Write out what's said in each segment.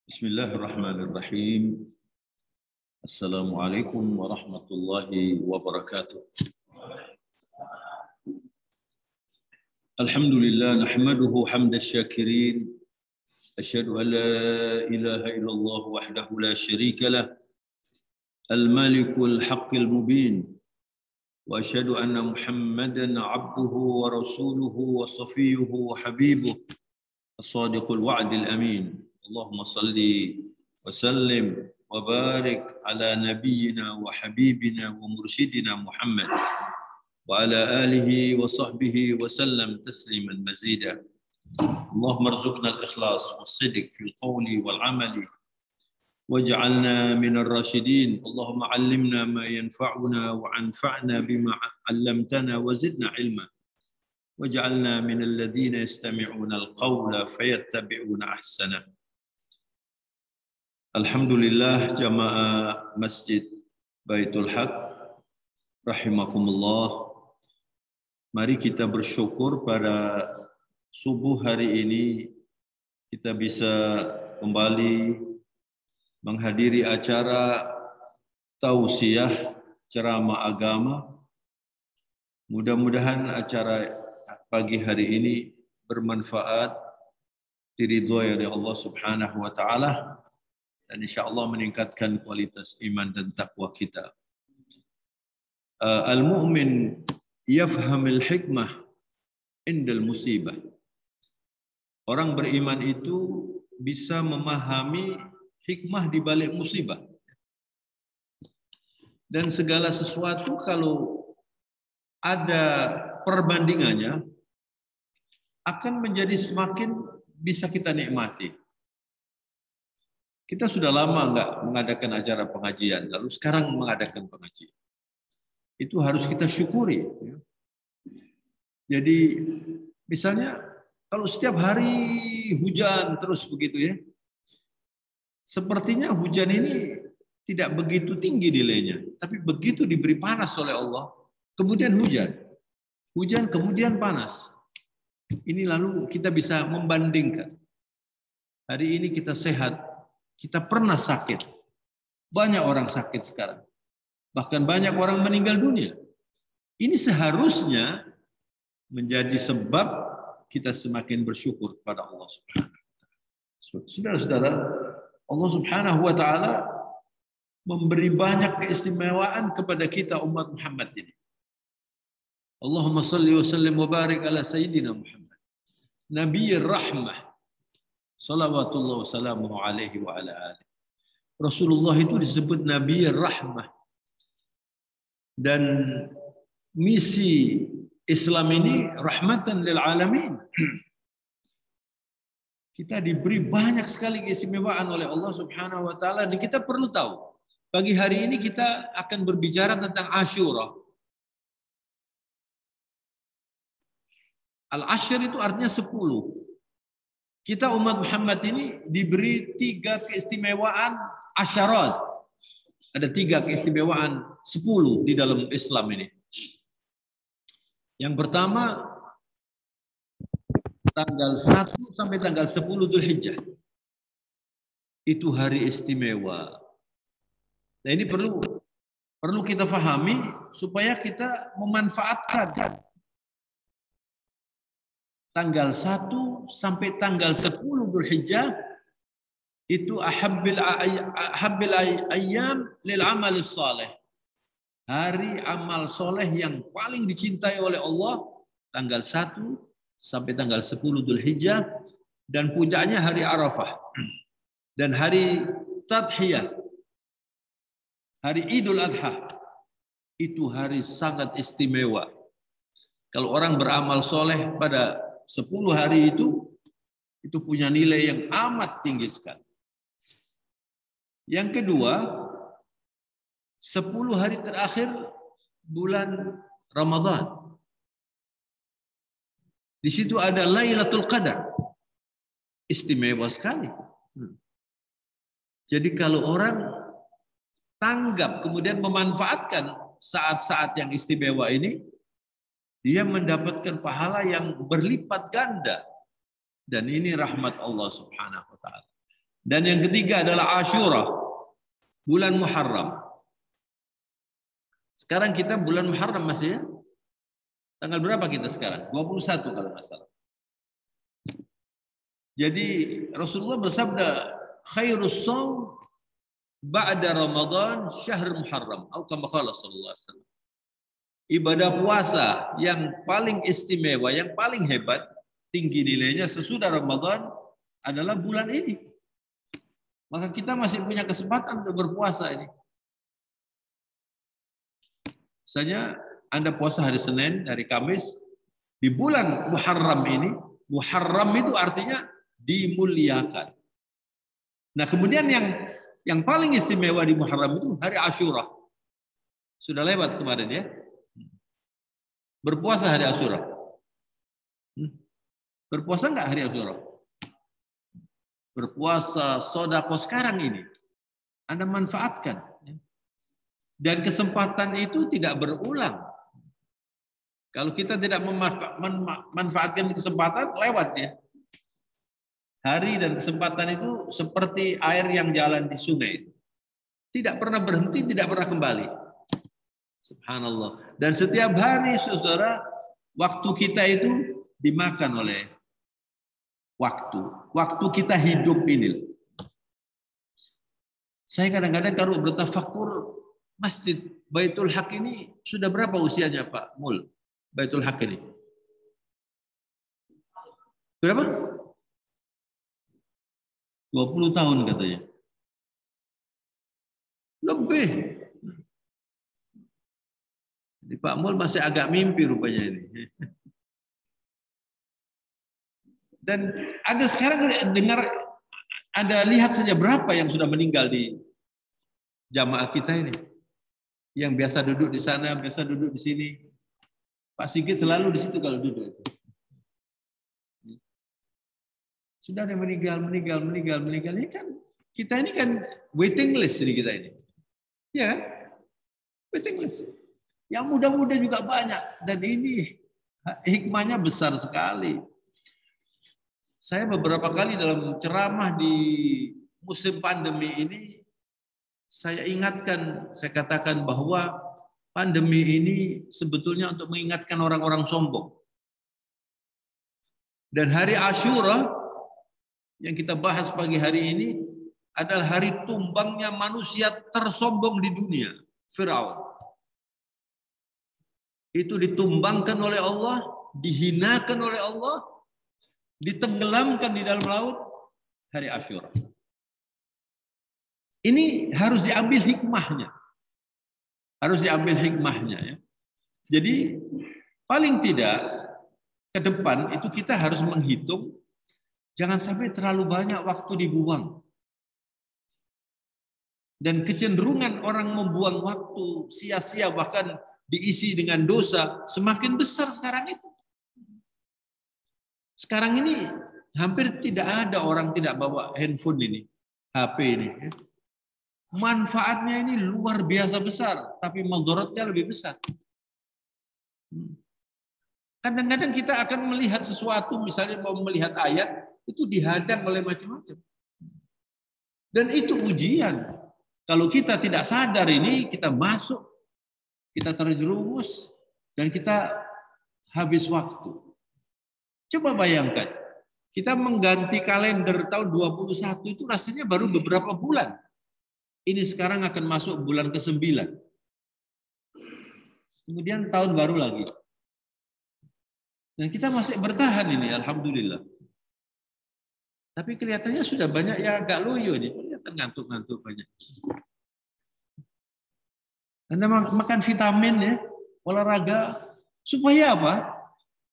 Bismillahirrahmanirrahim. Assalamualaikum warahmatullahi wabarakatuh. Alhamdulillah nahmaduhu hamdas syakirin. Asyhadu an la ilaha illallah wahdahu la syarika lah. Al-malikul haqqil mubin. Wa asyhadu anna Muhammadan abduhu wa rasuluhu wa safiyuhu wa habibuh. As-sadiqul wa'dil amin. Allahumma salli wa sallim wa barik ala nabiyyina wa habibina wa mursyidina Muhammad wa ala alihi wa sahbihi wa sallam tasliman mazida. Allahumma arzuqna al-ikhlas was-sidq fil qawli wal amali waj'alna minar rasyidin. Allahumma 'allimna ma yanfa'una wa anfa'na bima 'allamtana wa zidna ilma waj'alna minal ladzina yastami'una al-qawla fayattabi'una ahsana. Alhamdulillah jamaah Masjid Baitul Haq rahimakumullah. Mari kita bersyukur pada subuh hari ini kita bisa kembali menghadiri acara tausiah ceramah agama. Mudah-mudahan acara pagi hari ini bermanfaat, diridhoi oleh Allah Subhanahu wa taala, dan insyaallah meningkatkan kualitas iman dan takwa kita. Al-mu'min yafhamul hikmah indal musibah. Orang beriman itu bisa memahami hikmah di balik musibah. Dan segala sesuatu kalau ada perbandingannya akan menjadi semakin bisa kita nikmati. Kita sudah lama nggak mengadakan acara pengajian, lalu sekarang mengadakan pengajian. Itu harus kita syukuri. Jadi misalnya kalau setiap hari hujan terus begitu ya, sepertinya hujan ini tidak begitu tinggi nilainya, tapi begitu diberi panas oleh Allah, kemudian hujan. Hujan kemudian panas. Ini lalu kita bisa membandingkan. Hari ini kita sehat, kita pernah sakit. Banyak orang sakit sekarang. Bahkan banyak orang meninggal dunia. Ini seharusnya menjadi sebab kita semakin bersyukur kepada Allah Subhanahu wa taala. Saudara-saudara, Allah Subhanahu wa taala memberi banyak keistimewaan kepada kita umat Muhammad ini. Allahumma salli wa sallim wa barik ala sayyidina Muhammad, Nabiyyir rahmah, salawatullah wassalamuhu alaihi wa ala alihi. Rasulullah itu disebut Nabi Rahmah. Dan misi Islam ini rahmatan lil alamin. Kita diberi banyak sekali keistimewaan oleh Allah Subhanahu wa taala, dan kita perlu tahu. Pagi hari ini kita akan berbicara tentang Asyura. Al-Ashr itu artinya 10. Kita umat Muhammad ini diberi 3 keistimewaan asyarat. Ada 3 keistimewaan 10 di dalam Islam ini. Yang pertama, tanggal 1 sampai tanggal 10 Dzulhijjah. Itu hari istimewa. Nah, ini perlu kita pahami supaya kita memanfaatkan tanggal 1 sampai tanggal 10 Dzulhijjah. Itu ahabbil ayyam lil amal salih. Hari amal soleh yang paling dicintai oleh Allah, tanggal 1 sampai tanggal 10 Dzulhijjah, dan puncaknya hari Arafah. Dan hari Tadhiyah, hari Idul Adha, itu hari sangat istimewa. Kalau orang beramal soleh pada 10 hari itu punya nilai yang amat tinggi sekali. Yang kedua, 10 hari terakhir bulan Ramadan. Di situ ada Lailatul Qadar. Istimewa sekali. Jadi kalau orang tanggap kemudian memanfaatkan saat-saat yang istimewa ini, dia mendapatkan pahala yang berlipat ganda. Dan ini rahmat Allah Subhanahu wa taala. Dan yang ketiga adalah Asyura, bulan Muharram. Sekarang kita bulan Muharram masih ya? Tanggal berapa kita sekarang? 21 kalau nggak salah. Jadi Rasulullah bersabda, khairus shaum ba'da Ramadan syahr Muharram. Atau kama qala sallallahu alaihi wasallam. Ibadah puasa yang paling istimewa, yang paling hebat, tinggi nilainya sesudah Ramadan adalah bulan ini. Maka kita masih punya kesempatan untuk berpuasa ini. Misalnya Anda puasa hari Senin, hari Kamis, di bulan Muharram ini, Muharram itu artinya dimuliakan. Nah, kemudian yang paling istimewa di Muharram itu hari Asyura. Sudah lewat kemarin ya. Berpuasa hari Asyura. Berpuasa enggak hari Asyura? Berpuasa sedekah sekarang ini. Anda manfaatkan. Dan kesempatan itu tidak berulang. Kalau kita tidak memanfaatkan kesempatan, lewat ya. Hari dan kesempatan itu seperti air yang jalan di sungai. Tidak pernah berhenti, tidak pernah kembali. Subhanallah. Dan setiap hari, saudara, waktu kita itu dimakan oleh waktu. Waktu kita hidup ini. Saya kadang-kadang kalau bertafakur, Masjid Baitul Haq ini sudah berapa usianya Pak Mul? Baitul Haq ini. Berapa? 20 tahun katanya. Lebih. Jadi Pak Mul masih agak mimpi rupanya ini. Dan ada sekarang dengar, ada lihat saja berapa yang sudah meninggal di jamaah kita ini. Yang biasa duduk di sana, biasa duduk di sini. Pak Sigit selalu di situ kalau duduk. Sudah ada meninggal. Ini kan kita ini kan waiting list ini kita ini. Ya kan? Waiting list. Yang muda-muda juga banyak. Dan ini hikmahnya besar sekali. Saya beberapa kali dalam ceramah di musim pandemi ini, saya ingatkan, saya katakan bahwa pandemi ini sebetulnya untuk mengingatkan orang-orang sombong. Dan hari Asyura yang kita bahas pagi hari ini adalah hari tumbangnya manusia tersombong di dunia, Firaun. Itu ditumbangkan oleh Allah, dihinakan oleh Allah, ditenggelamkan di dalam laut hari Asyura. Ini harus diambil hikmahnya. Harus diambil hikmahnya ya. Jadi paling tidak ke depan itu kita harus menghitung jangan sampai terlalu banyak waktu dibuang. Dan kecenderungan orang membuang waktu sia-sia bahkan diisi dengan dosa semakin besar sekarang itu. Sekarang ini hampir tidak ada orang tidak bawa handphone ini, HP ini. Manfaatnya ini luar biasa besar, tapi mudaratnya lebih besar. Kadang-kadang kita akan melihat sesuatu, misalnya mau melihat ayat, itu dihadang oleh macam-macam. Dan itu ujian. Kalau kita tidak sadar ini, kita masuk, kita terjerumus, dan kita habis waktu. Coba bayangkan, kita mengganti kalender tahun 21 itu rasanya baru beberapa bulan. Ini sekarang akan masuk bulan ke-9. Kemudian tahun baru lagi. Dan kita masih bertahan ini, alhamdulillah. Tapi kelihatannya sudah banyak yang agak loyo nih, kelihatan ngantuk-ngantuk banyak. Anda makan vitamin ya, olahraga supaya apa?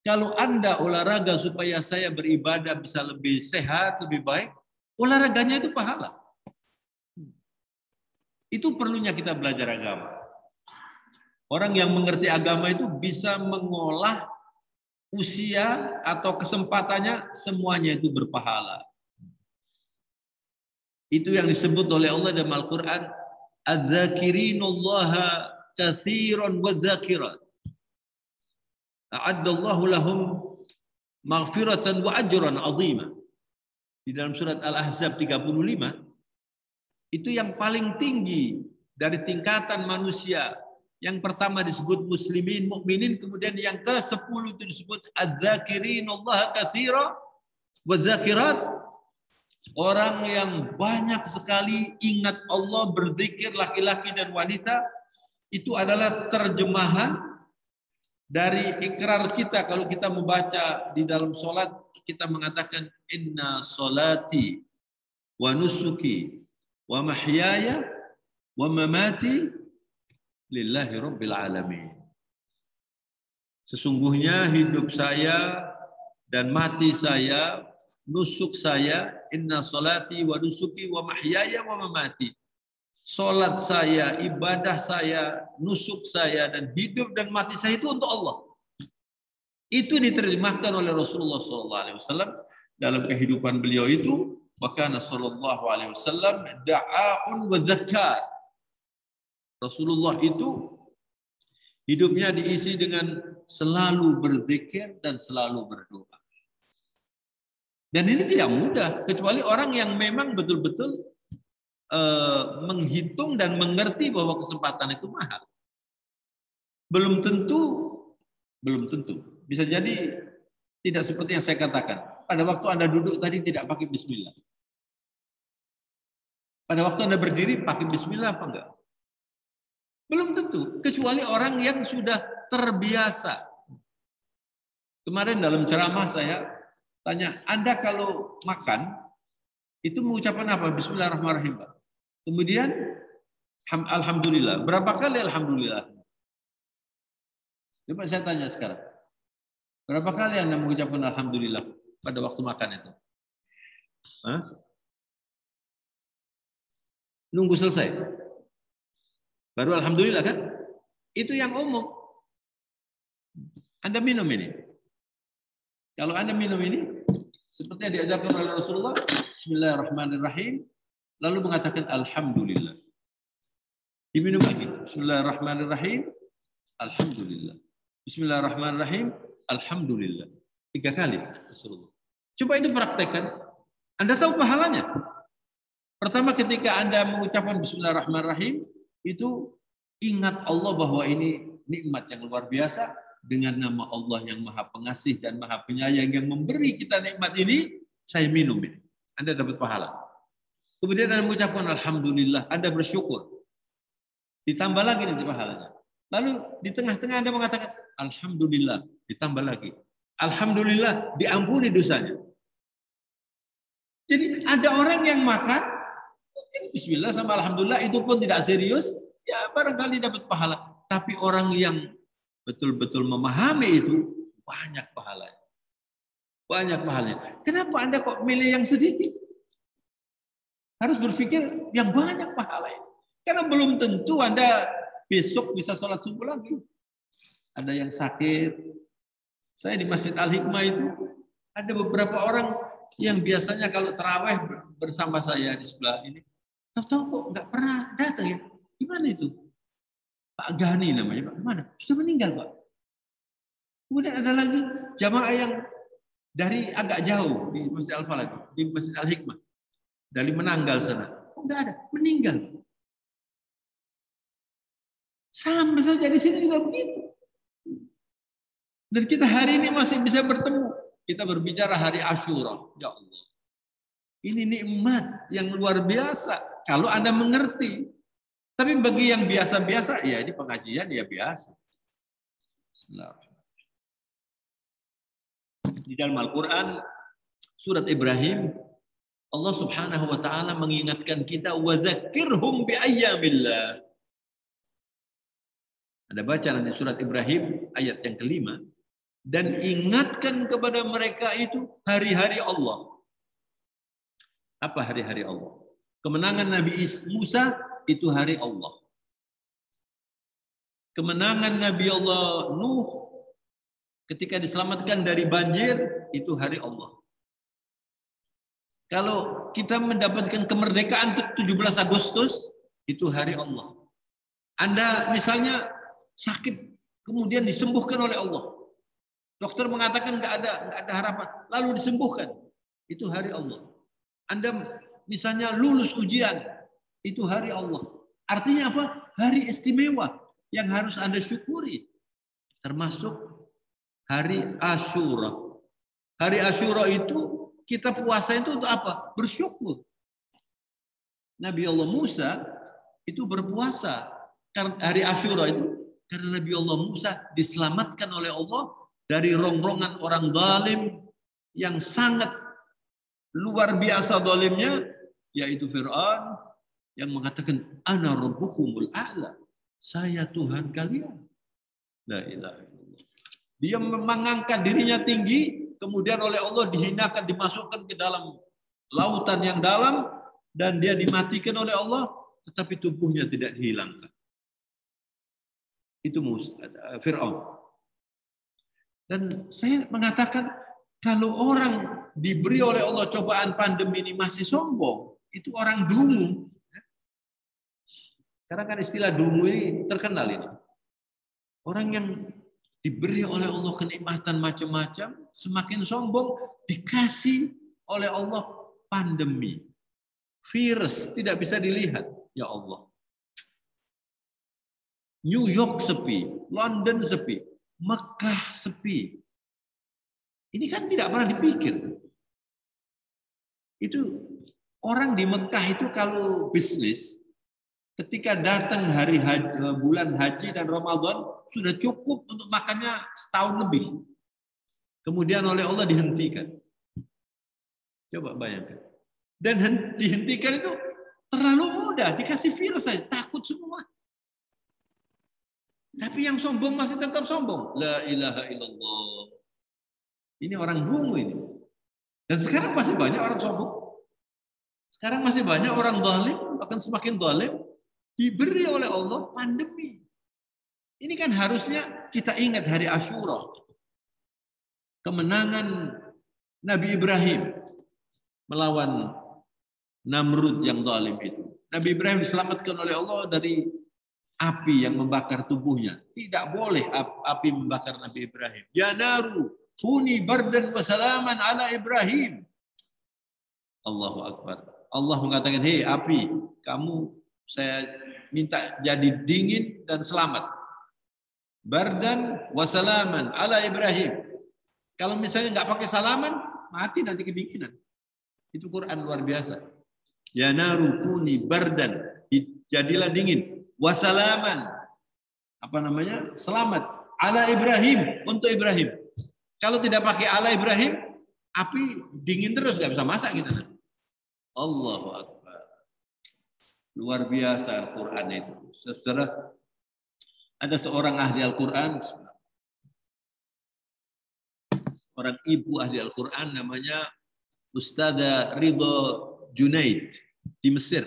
Kalau Anda olahraga supaya saya beribadah bisa lebih sehat, lebih baik, olahraganya itu pahala. Itu perlunya kita belajar agama. Orang yang mengerti agama itu bisa mengolah usia atau kesempatannya semuanya itu berpahala. Itu yang disebut oleh Allah dalam Al-Quran, "Adz-dzakirinullaha katsiran wadz-dzakirat. A'addallahu lahum maghfiratan wa ajran 'azima." Di dalam surat Al-Ahzab 35, itu yang paling tinggi dari tingkatan manusia. Yang pertama disebut muslimin, mukminin, kemudian yang ke-10 itu disebut adz-dzakirinullaha katsiran wadz-dzakirat. Orang yang banyak sekali ingat Allah, berzikir, laki-laki dan wanita. Itu adalah terjemahan dari ikrar kita. Kalau kita membaca di dalam sholat, kita mengatakan inna sholati wa nusuki wa mahyaya wa mamati lillahi rabbil alamin. Sesungguhnya hidup saya dan mati saya, nusuk saya, inna sholati wa nusuki wa mahyaya wa mamati. Salat saya, ibadah saya, nusuk saya, dan hidup dan mati saya itu untuk Allah. Itu diterjemahkan oleh Rasulullah SAW dalam kehidupan beliau itu. Wakana sallallahu alaihi wasallam da'aun wa dzakar. Rasulullah itu hidupnya diisi dengan selalu berzikir dan selalu berdoa. Dan ini tidak mudah, kecuali orang yang memang betul-betul menghitung dan mengerti bahwa kesempatan itu mahal. Belum tentu. Bisa jadi tidak seperti yang saya katakan. Pada waktu Anda duduk tadi tidak pakai bismillah. Pada waktu Anda berdiri pakai bismillah apa enggak? Belum tentu, kecuali orang yang sudah terbiasa. Kemarin dalam ceramah saya tanya, Anda kalau makan, itu mengucapkan apa? Bismillahirrahmanirrahim. Kemudian, alhamdulillah. Berapa kali alhamdulillah? Coba saya tanya sekarang. Berapa kali Anda mengucapkan alhamdulillah pada waktu makan itu? Hah? Nunggu selesai. Baru alhamdulillah kan? Itu yang umum. Anda minum ini. Kalau Anda minum ini, seperti yang diajarkan oleh Rasulullah, Bismillahirrahmanirrahim, lalu mengatakan Alhamdulillah. Diminum lagi. Bismillahirrahmanirrahim, Alhamdulillah. Bismillahirrahmanirrahim, Alhamdulillah. 3 kali Rasulullah. Coba itu praktekkan. Anda tahu pahalanya. Pertama ketika Anda mengucapkan Bismillahirrahmanirrahim, itu ingat Allah bahwa ini nikmat yang luar biasa. Dengan nama Allah yang Maha Pengasih dan Maha Penyayang yang memberi kita nikmat ini, saya minum ini. Anda dapat pahala. Kemudian Anda mengucapkan Alhamdulillah, Anda bersyukur. Ditambah lagi nanti pahalanya. Lalu di tengah-tengah Anda mengatakan Alhamdulillah, ditambah lagi. Alhamdulillah, diampuni dosanya. Jadi ada orang yang makan, mungkin Bismillah sama Alhamdulillah, itu pun tidak serius, ya barangkali dapat pahala. Tapi orang yang betul-betul memahami itu, banyak pahalanya. Banyak pahalanya. Kenapa Anda kok milih yang sedikit? Harus berpikir yang banyak pahalanya. Karena belum tentu Anda besok bisa sholat subuh lagi. Ada yang sakit. Saya di Masjid Al-Hikmah itu, ada beberapa orang yang biasanya kalau tarawih bersama saya di sebelah ini, tahu-tahu kok nggak pernah datang ya. Gimana itu? Pak Gani namanya, Pak. Mana? Sudah meninggal, Pak. Kemudian ada lagi jamaah yang dari agak jauh di Masjid Al-Falah, di Masjid Al-Hikmah. Dari Menanggal sana. Oh, enggak ada, meninggal. Sama saja di sini juga begitu. Dan kita hari ini masih bisa bertemu. Kita berbicara hari Asyura. Ya Allah. Ini nikmat yang luar biasa. Kalau Anda mengerti. Tapi bagi yang biasa-biasa, ya di pengajian ya biasa. Di dalam Al-Quran, surat Ibrahim, Allah Subhanahu wa Ta'ala mengingatkan kita, وَذَكِّرْهُمْ بِأَيَّامِلَّهِ. Ada baca nanti surat Ibrahim ayat yang kelima. Dan ingatkan kepada mereka itu hari-hari Allah. Apa hari-hari Allah? Kemenangan Nabi Musa itu hari Allah. Kemenangan Nabi Allah Nuh ketika diselamatkan dari banjir itu hari Allah. Kalau kita mendapatkan kemerdekaan 17 Agustus, itu hari Allah. Anda misalnya sakit, kemudian disembuhkan oleh Allah. Dokter mengatakan nggak ada harapan, lalu disembuhkan. Itu hari Allah. Anda misalnya lulus ujian, itu hari Allah. Artinya apa? Hari istimewa yang harus Anda syukuri. Termasuk hari Asyura. Hari Asyura itu kita puasa itu untuk apa? Bersyukur. Nabi Allah Musa itu berpuasa hari Asyura itu karena Nabi Allah Musa diselamatkan oleh Allah dari rongrongan orang zalim yang sangat luar biasa zalimnya, yaitu Fir'aun yang mengatakan ana rabbukumul a'la. Saya Tuhan kalian. La ilaha illallah. Dia mengangkat dirinya tinggi, kemudian oleh Allah dihinakan, dimasukkan ke dalam lautan yang dalam, dan dia dimatikan oleh Allah, tetapi tubuhnya tidak dihilangkan. Itu Fir'aun. Dan saya mengatakan, kalau orang diberi oleh Allah cobaan pandemi ini masih sombong, itu orang dungu. Karena kan istilah dungu ini terkenal ini. Orang yang diberi oleh Allah kenikmatan macam-macam, semakin sombong, dikasih oleh Allah pandemi. Virus tidak bisa dilihat. Ya Allah. New York sepi, London sepi, Mekah sepi. Ini kan tidak pernah dipikir. Itu orang di Mekah itu kalau bisnis, ketika datang hari bulan haji dan Ramadan, sudah cukup untuk makannya setahun lebih. Kemudian oleh Allah dihentikan. Coba bayangkan. Dan dihentikan itu terlalu mudah, dikasih virus saja, takut semua. Tapi yang sombong masih tetap sombong. La ilaha illallah. Ini orang dungu ini. Dan sekarang masih banyak orang sombong. Sekarang masih banyak orang zalim, bahkan semakin zalim, diberi oleh Allah pandemi. Ini kan harusnya kita ingat hari Asyura. Kemenangan Nabi Ibrahim melawan Namrud yang zalim itu. Nabi Ibrahim diselamatkan oleh Allah dari api yang membakar tubuhnya. Tidak boleh api membakar Nabi Ibrahim. Ya naru, kuni bardan wa salaman ala Ibrahim. Allahu Akbar. Allah mengatakan, hei api, kamu saya minta jadi dingin dan selamat. Bardan wa salaman ala Ibrahim. Kalau misalnya nggak pakai salaman, mati nanti kedinginan. Itu Quran luar biasa. Ya naru, kuni bardan, jadilah dingin. Wasalaman, apa namanya, selamat ala Ibrahim, untuk Ibrahim. Kalau tidak pakai ala Ibrahim, api dingin terus, nggak bisa masak kita. Allahu Akbar. Luar biasa Al-Quran itu. Saudara, ada seorang ahli Al-Quran, orang ibu ahli Al-Quran, namanya Ustadzah Ridho Junaid di Mesir.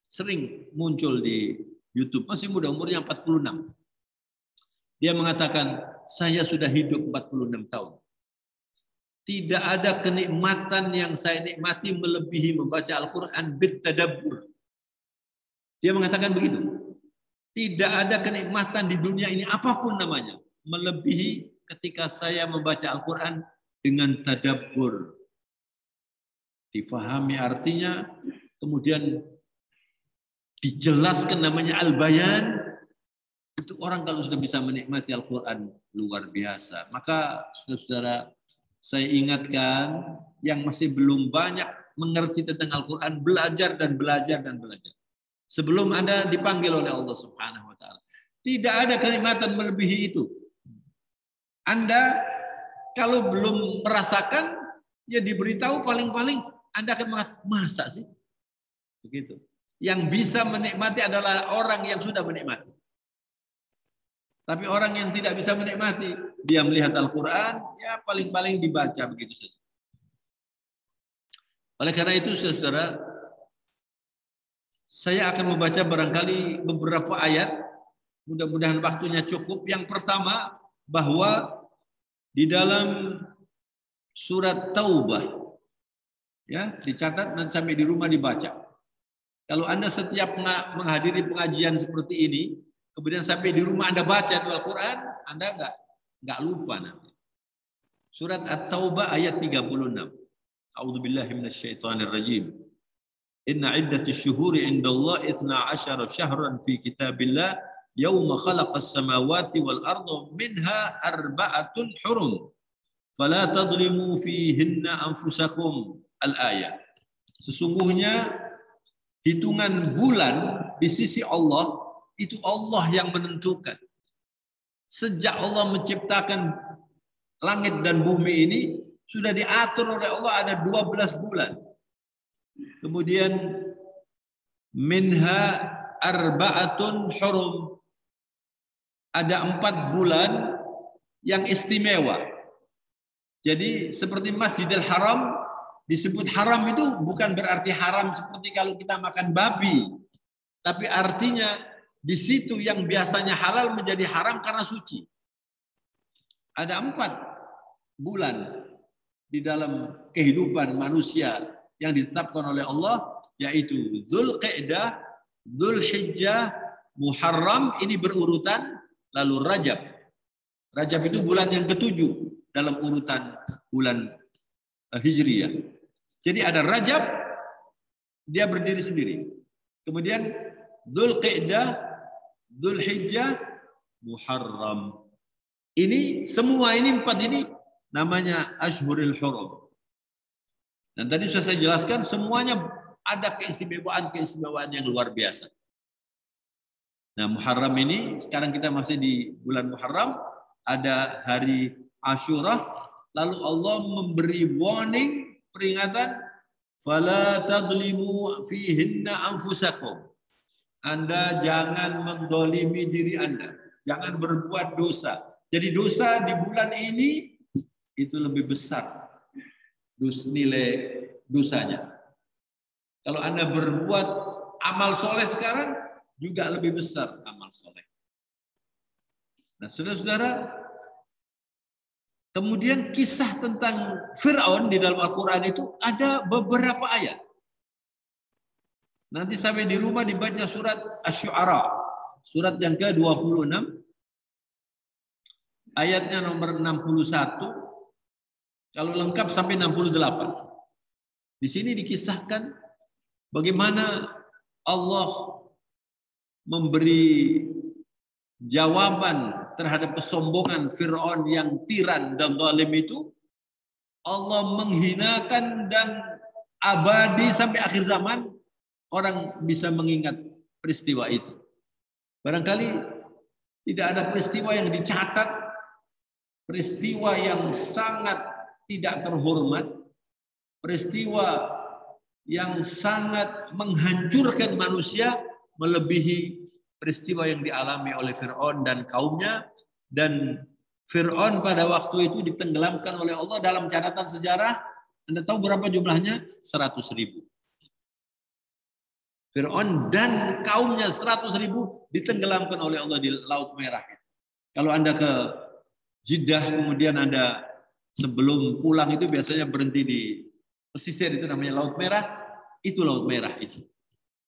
Sering muncul di YouTube, masih muda, umurnya 46. Dia mengatakan, saya sudah hidup 46 tahun. Tidak ada kenikmatan yang saya nikmati melebihi membaca Al-Quran bitadabbur. Dia mengatakan begitu. Tidak ada kenikmatan di dunia ini, apapun namanya, melebihi ketika saya membaca Al-Quran dengan tadabbur. Difahami artinya, kemudian dijelaskan, namanya al-bayan. Itu orang kalau sudah bisa menikmati Al-Quran luar biasa. Maka saudara-saudara, saya ingatkan yang masih belum banyak mengerti tentang Al-Quran, belajar dan belajar dan belajar. Sebelum Anda dipanggil oleh Allah Subhanahu wa taala. Tidak ada kenikmatan melebihi itu. Anda kalau belum merasakan, ya diberitahu, paling-paling Anda akan mengatakan, masa sih? Begitu. Yang bisa menikmati adalah orang yang sudah menikmati. Tapi orang yang tidak bisa menikmati, dia melihat Al-Quran, ya paling-paling dibaca begitu saja. Oleh karena itu, saudara, saya akan membaca barangkali beberapa ayat, mudah-mudahan waktunya cukup. Yang pertama, bahwa di dalam surat Taubah, Ya, dicatat dan sampai di rumah dibaca. Kalau Anda setiap menghadiri pengajian seperti ini, kemudian sampai di rumah Anda baca itu Al-Quran, Anda nggak lupa nanti. Surat At-Taubah ayat 36. A'udzubillahi minasyaitonirrajim. Inna iddatash syuhuri indallahi 12 syahran fi kitabillah yauma khalaqas samawati wal arda minha arba'atun hurum. Fala tadlimu fihinna anfusakum. Al-ayat. Sesungguhnya hitungan bulan di sisi Allah itu Allah yang menentukan. Sejak Allah menciptakan langit dan bumi ini sudah diatur oleh Allah ada 12 bulan. Kemudian minha arba'atun hurum. Ada 4 bulan yang istimewa. Jadi seperti Masjidil Haram disebut haram itu bukan berarti haram seperti kalau kita makan babi. Tapi artinya di situ yang biasanya halal menjadi haram karena suci. Ada 4 bulan di dalam kehidupan manusia yang ditetapkan oleh Allah, yaitu Dzulqa'dah, Dzulhijjah, Muharram, ini berurutan, lalu Rajab. Rajab itu bulan yang ke-7 dalam urutan bulan Hijriyah. Jadi ada Rajab, dia berdiri sendiri. Kemudian Dzulqa'dah, Dzulhijjah, Muharram. Ini semua ini 4 ini namanya Ashhurul Hurum. Dan tadi sudah saya jelaskan semuanya ada keistimewaan yang luar biasa. Nah, Muharram ini sekarang kita masih di bulan Muharram, ada hari Asyura, lalu Allah memberi warning, peringatan, fala tadlimu fihinna anfusakum. Anda jangan mendolimi diri Anda, jangan berbuat dosa. Jadi dosa di bulan ini itu lebih besar nilai dosanya. Kalau Anda berbuat amal soleh sekarang juga lebih besar amal soleh. Nah, saudara-saudara, kemudian kisah tentang Fir'aun di dalam Al-Quran itu ada beberapa ayat. Nanti sampai di rumah dibaca surat Asy-Syu'ara, surat yang ke-26, ayatnya nomor 61, kalau lengkap sampai 68. Di sini dikisahkan bagaimana Allah memberi jawaban terhadap kesombongan Fir'aun yang tiran dan zalim itu. Allah menghinakan dan abadi sampai akhir zaman orang bisa mengingat peristiwa itu. Barangkali tidak ada peristiwa yang dicatat, peristiwa yang sangat tidak terhormat, peristiwa yang sangat menghancurkan manusia melebihi peristiwa yang dialami oleh Fir'aun dan kaumnya. Dan Fir'aun pada waktu itu ditenggelamkan oleh Allah dalam catatan sejarah. Anda tahu berapa jumlahnya? 100.000. Fir'aun dan kaumnya 100.000 ditenggelamkan oleh Allah di Laut Merah. Kalau Anda ke Jeddah, kemudian Anda sebelum pulang itu biasanya berhenti di pesisir, itu namanya Laut Merah. Itu Laut Merah itu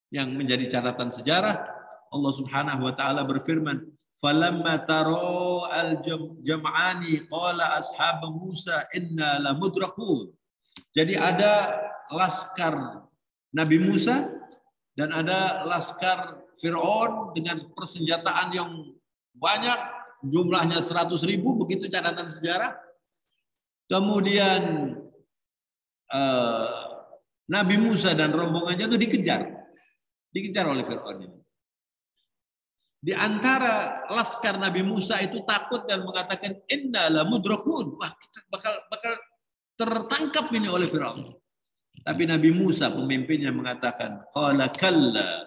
yang menjadi catatan sejarah. Allah Subhanahu wa taala berfirman, "Falamma taro al-jam'ani qala ashhabu Musa inna lamudrakun." Jadi ada laskar Nabi Musa dan ada laskar Fir'aun dengan persenjataan yang banyak, jumlahnya 100.000, begitu catatan sejarah. Kemudian Nabi Musa dan rombongannya itu dikejar oleh Fir'aun ini. Di antara laskar Nabi Musa itu takut dan mengatakan inna lamudrakun. Wah, kita bakal tertangkap ini oleh Fir'aun. Tapi Nabi Musa pemimpinnya mengatakan qala kalla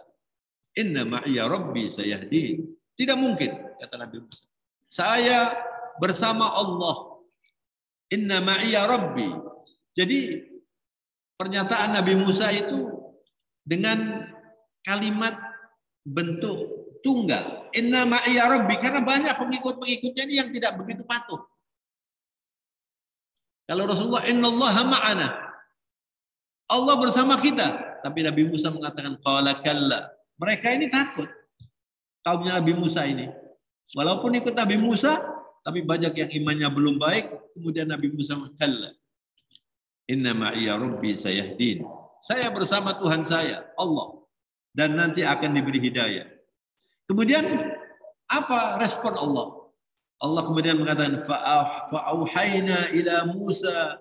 inna ma'iya rabbi sayahdin. Tidak mungkin, kata Nabi Musa. Saya bersama Allah. Inna ma'iya rabbi. Jadi pernyataan Nabi Musa itu dengan kalimat bentuk tunggal. Inna ma'iya rabbi. Karena banyak pengikut-pengikutnya ini yang tidak begitu patuh. Kalau Rasulullah innallaha ma'ana. Allah bersama kita. Tapi Nabi Musa mengatakan qala kalla. Mereka ini takut. Kaumnya Nabi Musa ini. Walaupun ikut Nabi Musa, tapi banyak yang imannya belum baik. Kemudian Nabi Musa kalla. Inna ma'iya rabbi sayahdin. Saya bersama Tuhan saya, Allah. Dan nanti akan diberi hidayah. Kemudian apa respon Allah? Allah kemudian mengatakan fa'auhayna ila Musa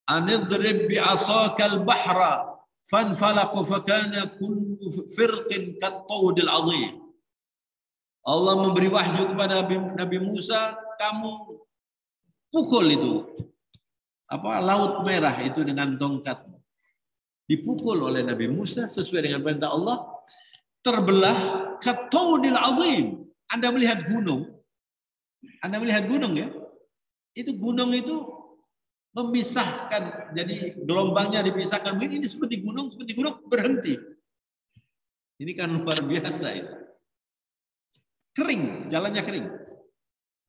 an idrib bi'asakal bahra fanfalaqa fakana kullu firqin kattawdil azim. Allah memberi wahyu kepada Nabi Musa, kamu pukul itu laut merah itu dengan tongkat. Dipukul oleh Nabi Musa sesuai dengan perintah Allah, terbelah kattawdil azim. Anda melihat gunung ya, itu gunung itu memisahkan, jadi gelombangnya dipisahkan. Ini seperti gunung berhenti. Ini kan luar biasa itu. Kering, jalannya kering.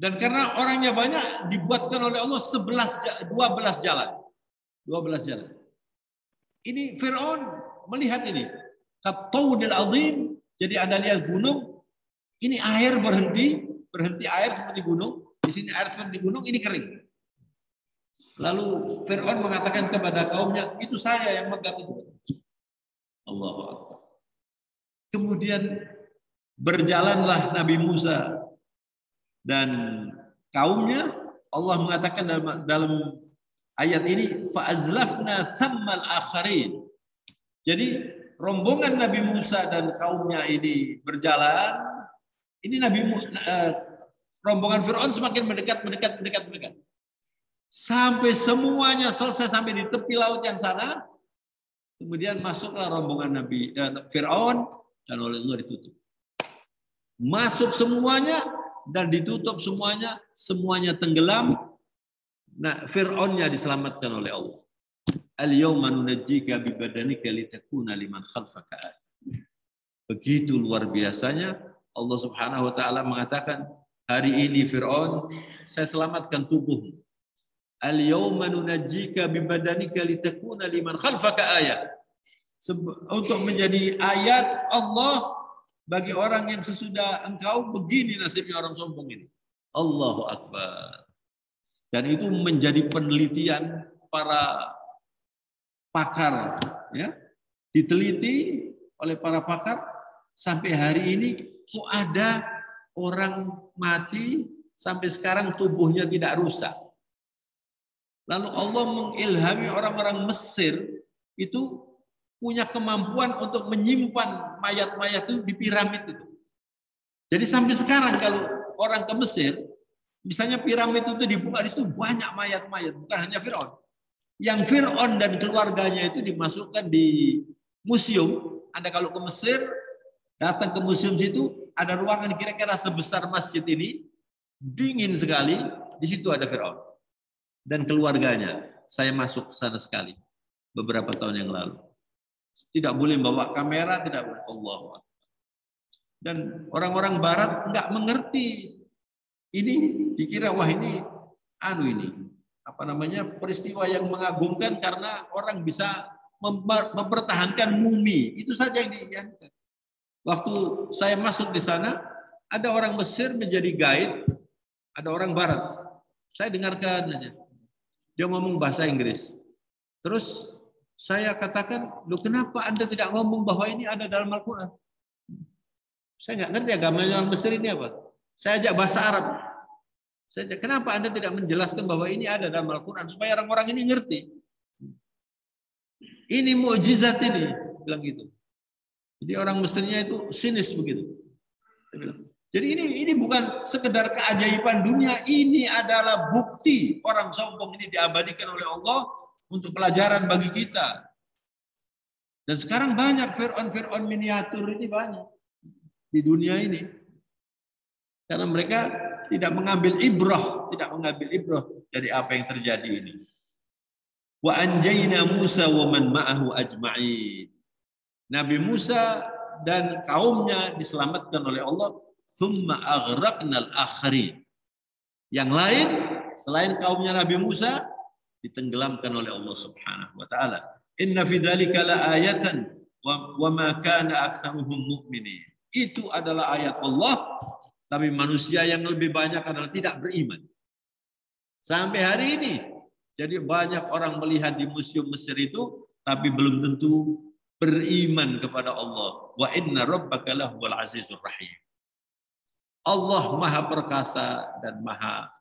Dan karena orangnya banyak, dibuatkan oleh Allah 12 jalan. 12 jalan. Ini Fir'aun melihat ini. Kattawdil azim, jadi Anda lihat gunung, ini air berhenti air seperti gunung, di sini air seperti gunung, ini kering. Lalu Fir'aun mengatakan kepada kaumnya, itu saya yang megang itu. Allahu Akbar. Kemudian berjalanlah Nabi Musa dan kaumnya. Allah mengatakan dalam ayat ini, fa'azlafna thammal akharin. Jadi rombongan Nabi Musa dan kaumnya ini berjalan. Ini rombongan Fir'aun semakin mendekat. Sampai semuanya selesai sampai di tepi laut yang sana. Kemudian masuklah rombongan Fir'aun dan oleh Allah ditutup. Masuk semuanya dan ditutup semuanya tenggelam. Nah, Fir'aunnya diselamatkan oleh Allah. Al-yawma nunajjika bi badanika litakuna liman khalfaka ayah. Begitu luar biasanya Allah Subhanahu wa taala mengatakan, hari ini Fir'aun, saya selamatkan tubuhmu. Al-yawma nunajjika bi badanika litakuna liman khalfaka ayah. Untuk menjadi ayat Allah bagi orang yang sesudah engkau. Begini nasibnya orang sombong ini. Allahu Akbar. Dan itu menjadi penelitian para pakar, ya. Diteliti oleh para pakar sampai hari ini kok ada orang mati sampai sekarang tubuhnya tidak rusak. Lalu Allah mengilhami orang-orang Mesir itu punya kemampuan untuk menyimpan mayat-mayat itu di piramid itu. Jadi sampai sekarang kalau orang ke Mesir, misalnya piramid itu dibuka, di situ banyak mayat-mayat, bukan hanya Fir'aun. Yang Fir'aun dan keluarganya itu dimasukkan di museum. Anda kalau ke Mesir, datang ke museum situ, ada ruangan kira-kira sebesar masjid ini, dingin sekali, di situ ada Fir'aun dan keluarganya. Saya masuk ke sana sekali beberapa tahun yang lalu. Tidak boleh bawa kamera, tidak boleh. Allah. Dan orang-orang Barat nggak mengerti ini, dikira wah ini peristiwa yang mengagumkan karena orang bisa mempertahankan mumi. Itu saja yang diinginkan. Waktu saya masuk di sana, ada orang Mesir menjadi guide, ada orang Barat. Saya dengarkan aja. Dia ngomong bahasa Inggris. Terus saya katakan, loh kenapa Anda tidak ngomong bahwa ini ada dalam Al-Quran? Saya nggak ngerti agamanya orang Mesir ini apa. Saya ajak bahasa Arab. Saya ajak, kenapa Anda tidak menjelaskan bahwa ini ada dalam Al-Quran supaya orang-orang ini ngerti? Ini mukjizat ini, bilang gitu. Jadi orang Mesirnya itu sinis begitu. Jadi ini bukan sekedar keajaiban dunia, ini adalah bukti orang sombong ini diabadikan oleh Allah untuk pelajaran bagi kita. Dan sekarang banyak Fir'aun miniatur ini banyak di dunia ini. Karena mereka tidak mengambil ibrah dari apa yang terjadi ini. Wa anjayna Musa wa man ma'ahu ajma'in. Nabi Musa dan kaumnya diselamatkan oleh Allah. Thumma aghraqnal akhirin. Yang lain selain kaumnya Nabi Musa ditenggelamkan oleh Allah Subhanahu wa taala. Inna fi dzalika laayatan wa ma kana aktsaruhum mu'minin. Itu adalah ayat Allah, tapi manusia yang lebih banyak adalah tidak beriman. Sampai hari ini. Jadi banyak orang melihat di museum Mesir itu, tapi belum tentu beriman kepada Allah. Wa inna rabbaka lahuwal azizur rahim. Allah maha perkasa dan maha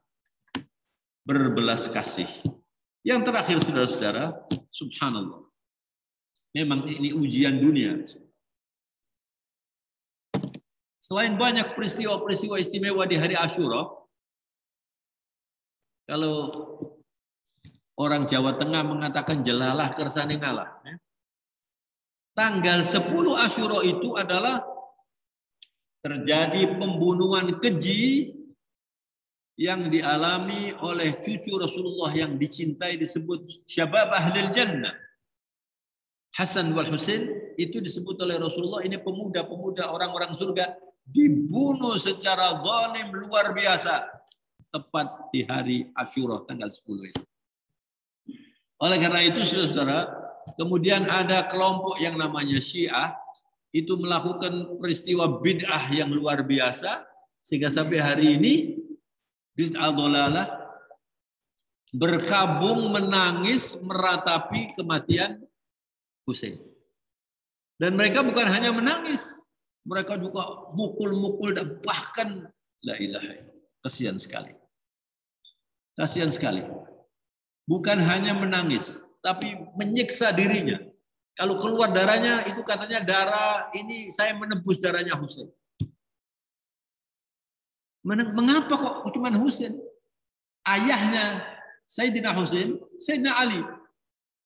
berbelas kasih. Yang terakhir saudara-saudara, subhanallah. Memang ini ujian dunia. Selain banyak peristiwa-peristiwa istimewa di hari Asyura, kalau orang Jawa Tengah mengatakan jelalah kersane ngalah. Tanggal 10 Asyura itu adalah terjadi pembunuhan keji yang dialami oleh cucu Rasulullah yang dicintai, disebut syabab ahlil jannah. Hasan wal Husain itu disebut oleh Rasulullah, ini pemuda-pemuda orang-orang surga, dibunuh secara zalim luar biasa tepat di hari Asyura tanggal 10 itu. Oleh karena itu saudara, kemudian ada kelompok yang namanya Syiah itu melakukan peristiwa bid'ah yang luar biasa sehingga sampai hari ini bid'ah dhalalah berkabung menangis meratapi kematian Husain. Dan mereka bukan hanya menangis, mereka juga mukul-mukul dan bahkan la ilaha illallah. Kasihan sekali. Kasihan sekali. Bukan hanya menangis, tapi menyiksa dirinya. Kalau keluar darahnya itu katanya darah ini saya menebus darahnya Husain. Mengapa kok cuma Husain? Ayahnya Sayyidina Husain, Sayyidina Ali,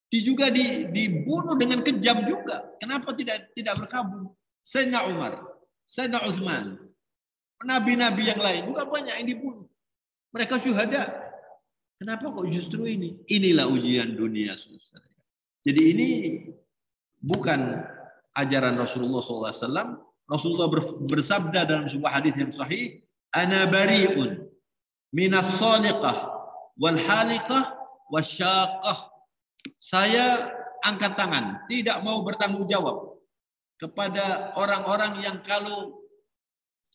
juga dibunuh dengan kejam juga. Kenapa tidak berkabung? Sayyidina Umar, Sayyidina Utsman, nabi-nabi yang lain juga banyak yang dibunuh. Mereka syuhada. Kenapa kok justru ini? Inilah ujian dunia, saudara. Jadi ini bukan ajaran Rasulullah SAW. Rasulullah bersabda dalam sebuah hadis yang sahih, "Ana bari'un minas saliqah wal haliqah wasyaqah." Saya angkat tangan, tidak mau bertanggung jawab kepada orang-orang yang kalau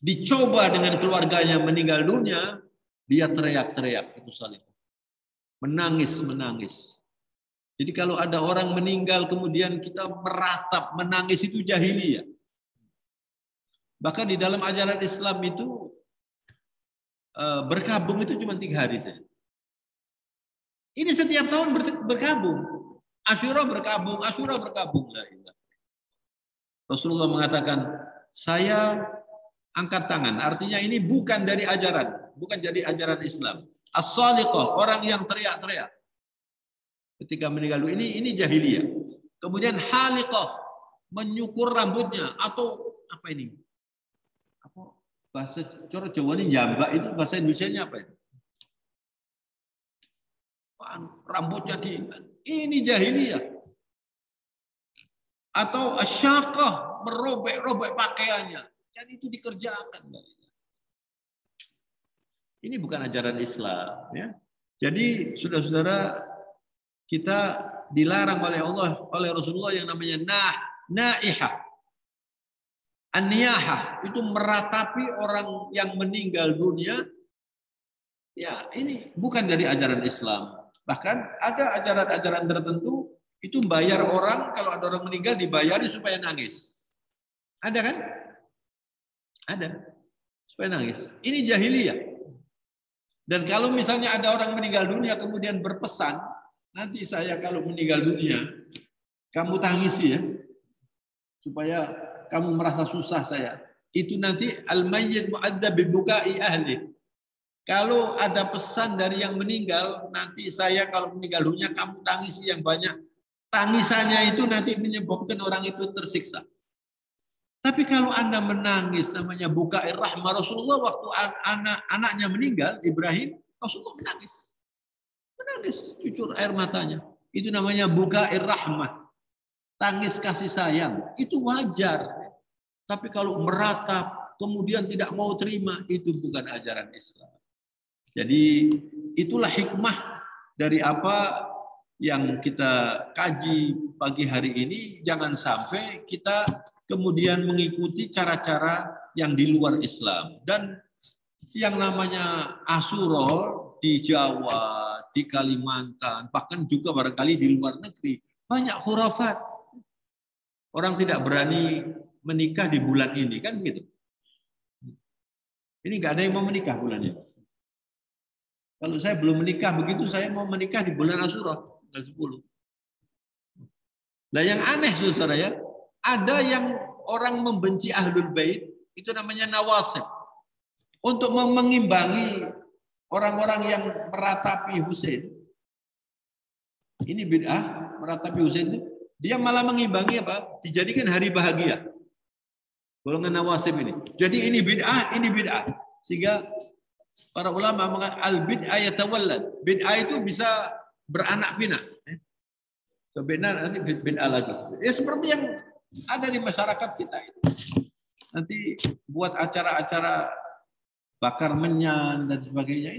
dicoba dengan keluarganya meninggal dunia, dia teriak-teriak itu salib. Menangis. Jadi kalau ada orang meninggal kemudian kita meratap, menangis itu jahiliyah. Bahkan di dalam ajaran Islam itu berkabung itu cuma 3 hari saja. Ini setiap tahun berkabung. Asyura berkabung. Rasulullah mengatakan, saya angkat tangan. Artinya ini bukan dari ajaran. Bukan jadi ajaran Islam. As-saliqah, orang yang teriak-teriak ketika meninggal dunia, ini jahiliyah. Kemudian haliqah, menyukur rambutnya, atau apa ini? Apa bahasa Jawa ini jambak, itu bahasa Indonesianya apa itu? Rambutnya ini jahiliyah. Atau asyaqah, merobek-robek pakaiannya. Dan itu dikerjakan. Ini bukan ajaran Islam, ya. Jadi saudara-saudara, kita dilarang oleh Allah, oleh Rasulullah yang namanya naihah. An-niyahah itu meratapi orang yang meninggal dunia. Ya, ini bukan dari ajaran Islam. Bahkan ada ajaran-ajaran tertentu itu bayar orang, kalau ada orang meninggal dibayari supaya nangis. Ada kan? Ada. Supaya nangis. Ini jahiliyah. Dan kalau misalnya ada orang meninggal dunia kemudian berpesan, nanti saya kalau meninggal dunia, kamu tangisi ya, supaya kamu merasa susah saya. Itu nanti al-mayyit mu'adzab bibukai ahli. Kalau ada pesan dari yang meninggal, nanti saya kalau meninggal dunia kamu tangisi yang banyak. Tangisannya itu nanti menyebabkan orang itu tersiksa. Tapi kalau Anda menangis, namanya bukair rahmah. Rasulullah waktu anaknya meninggal, Ibrahim, Rasulullah menangis. Menangis, cucur air matanya. Itu namanya bukair rahmah. Tangis kasih sayang. Itu wajar. Tapi kalau meratap, kemudian tidak mau terima, itu bukan ajaran Islam. Jadi itulah hikmah dari apa yang kita kaji pagi hari ini, jangan sampai kita kemudian mengikuti cara-cara yang di luar Islam. Dan yang namanya Asyura di Jawa, di Kalimantan, bahkan juga barangkali di luar negeri, banyak khurafat. Orang tidak berani menikah di bulan ini, kan begitu. Ini nggak ada yang mau menikah bulan ini. Kalau saya belum menikah begitu, saya mau menikah di bulan Asyura, tanggal 10. Nah yang aneh, saudara ya, ada yang orang membenci Ahlul Bait, itu namanya nawasib. Untuk mengimbangi orang-orang yang meratapi Husain. Ini bid'ah, meratapi Husain itu. Dia malah mengimbangi apa? Dijadikan hari bahagia. Golongan nawasib ini. Jadi ini bid'ah, ini bid'ah. Sehingga para ulama mengatakan al-bid'ah yatawallad. Bid'ah itu bisa beranak pinak. Bid'ah nanti bid'ah lagi. Ya seperti yang ada di masyarakat kita itu. Nanti buat acara-acara bakar menyan dan sebagainya.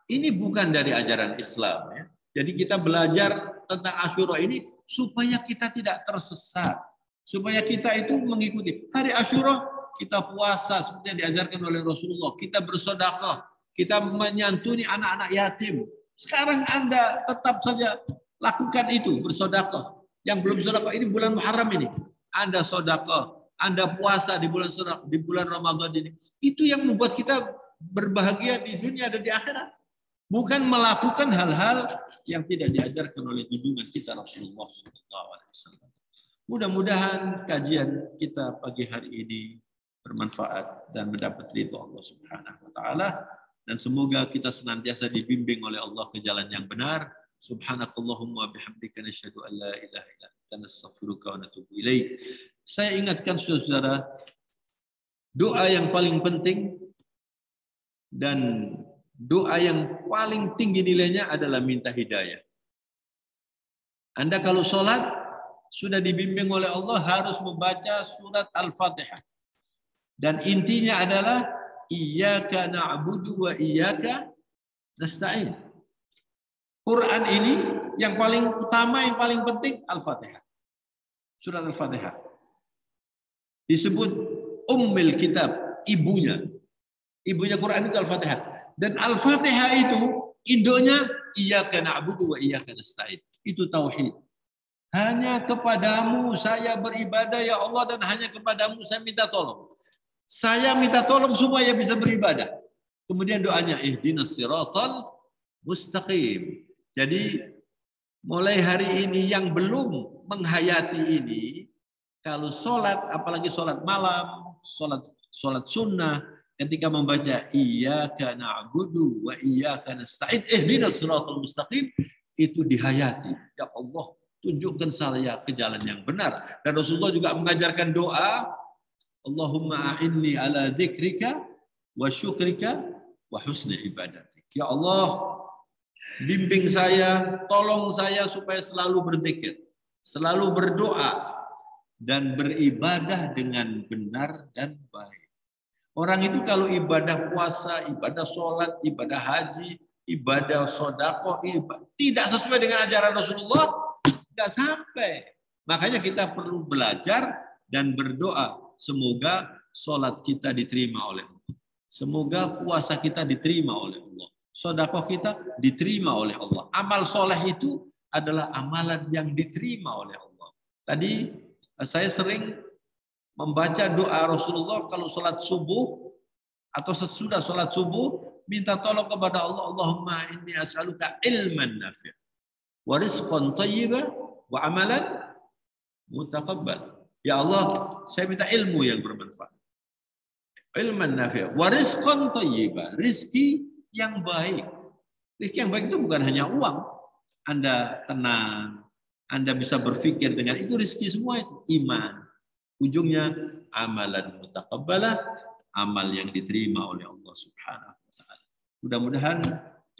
Ini bukan dari ajaran Islam ya. Jadi kita belajar tentang Asyura ini supaya kita tidak tersesat. Supaya kita itu mengikuti. Hari Asyura kita puasa seperti yang diajarkan oleh Rasulullah. Kita bersedekah, kita menyantuni anak-anak yatim. Sekarang Anda tetap saja lakukan itu, bersedekah. Yang belum sedekah ini bulan Muharram ini. Anda sedekah, Anda puasa di bulan Ramadan ini. Itu yang membuat kita berbahagia di dunia dan di akhirat. Bukan melakukan hal-hal yang tidak diajarkan oleh junjungan kita Rasulullah SAW. Mudah-mudahan kajian kita pagi hari ini bermanfaat dan mendapat ridho Allah Subhanahu wa taala, dan semoga kita senantiasa dibimbing oleh Allah ke jalan yang benar. Subhanakallahumma bihamdika nasyhadu an la ilaha illa anta nastaghfiruka wa natubu ilaik. Saya ingatkan saudara, doa yang paling penting dan doa yang paling tinggi nilainya adalah minta hidayah. Anda kalau sholat sudah dibimbing oleh Allah harus membaca surat Al-Fatihah. Dan intinya adalah iyyaka na'budu wa iyyaka nasta'in. Quran ini yang paling utama, yang paling penting Al-Fatihah. Surat Al-Fatihah. Disebut Ummul Kitab, ibunya. Ibunya Quran itu Al-Fatihah. Dan Al-Fatihah itu induknya iyyaka na'budu wa iyyaka nasta'in. Itu tauhid. Hanya kepadamu saya beribadah ya Allah, dan hanya kepadamu saya minta tolong. Saya minta tolong supaya bisa beribadah. Kemudian doanya ihdinas siratal mustaqim. Jadi mulai hari ini yang belum menghayati ini, kalau sholat, apalagi sholat malam, sholat sunnah, ketika membaca iyyaka na'budu wa iyyaka nasta'in ihdinas siratal mustaqim, itu dihayati. Ya Allah, tunjukkan saya ke jalan yang benar. Dan Rasulullah juga mengajarkan doa, Allahumma a'inni ala dzikrika wa syukrika wa husni ibadatik. Ya Allah, bimbing saya, tolong saya supaya selalu berzikir, selalu berdoa, dan beribadah dengan benar dan baik. Orang itu kalau ibadah puasa, ibadah sholat, ibadah haji, ibadah sedekah, tidak sesuai dengan ajaran Rasulullah, nggak sampai. Makanya kita perlu belajar dan berdoa. Semoga sholat kita diterima oleh Allah. Semoga puasa kita diterima oleh Allah. Sedekah kita diterima oleh Allah. Amal soleh itu adalah amalan yang diterima oleh Allah. Tadi saya sering membaca doa Rasulullah kalau sholat subuh atau sesudah sholat subuh, minta tolong kepada Allah, Allahumma inni as'aluka ilman nafi' wa rizqan thayyiban wa amalan mutaqabbal. Ya Allah, saya minta ilmu yang bermanfaat. Ilman nafi' wa rizqan thayyiban, rizki yang baik. Rizki yang baik itu bukan hanya uang. Anda tenang, Anda bisa berpikir dengan itu, rizki semua itu iman. Ujungnya amalan mutaqabbalah, amal yang diterima oleh Allah Subhanahu wa taala. Mudah-mudahan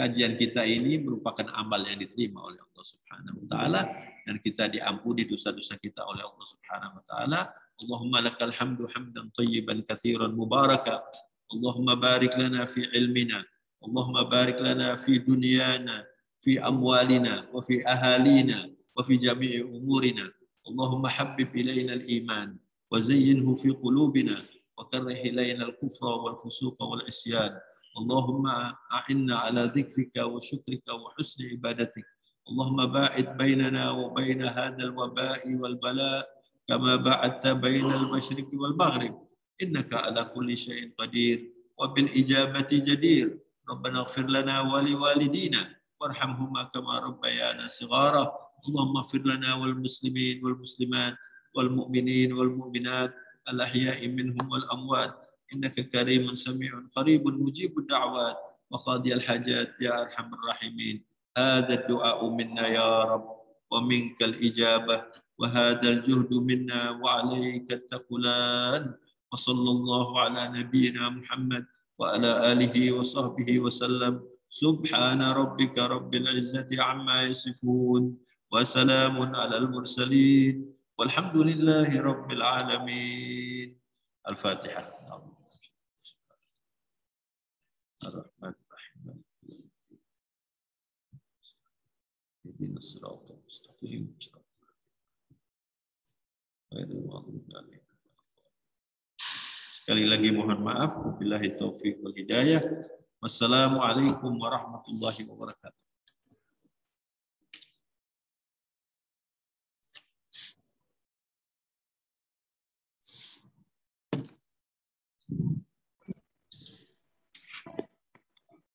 kajian kita ini merupakan amal yang diterima oleh Allah Subhanahu wa taala, dan kita diampuni dosa-dosa kita oleh Allah Subhanahu wa taala. Allahumma lakal hamdu hamdan thayyiban katsiran mubaraka. Allahumma barik lana fi ilmina. Allahumma barik lana fi dunyana في أموالنا وفي أهالينا وفي جميع أمورنا. اللهم حبب إلينا الإيمان وزينه في قلوبنا وكره إلينا الكفر والفسوق والعصيان. اللهم أعنا على ذكرك وشكرك وحسن عبادتك. اللهم باعد بيننا وبين هذا الوباء والبلاء كما باعدت بين المشرق والمغرب، إنك على كل شيء قدير وبالإجابة جدير. ربنا اغفر لنا ولوالدينا وارحمهما كما ربيانا صغارا. اللهم اغفر لنا والمسلمين والمسلمات والمؤمنين والمؤمنات الأحياء منهم والأموات، إنك كريم سميع قريب مجيب الدعوات وقاضي الحاجات يا أرحم الراحمين. هذا الدعاء منا يا رب ومنك الإجابة، وهذا الجهد منا وعليك التقلان. وصلى الله على نبينا محمد وعلى آله وصحبه وسلم. سبحان ربك رب العزة عما يصفون وسلام على المرسلين والحمد لله رب العالمين. الفاتحة. الرحمن الرحيم اهدنا الصراط المستقيم غير المغضوب عليهم. Sekali lagi mohon maaf. Wabillahi taufiq wal hidayah. Wassalamualaikum warahmatullahi wabarakatuh.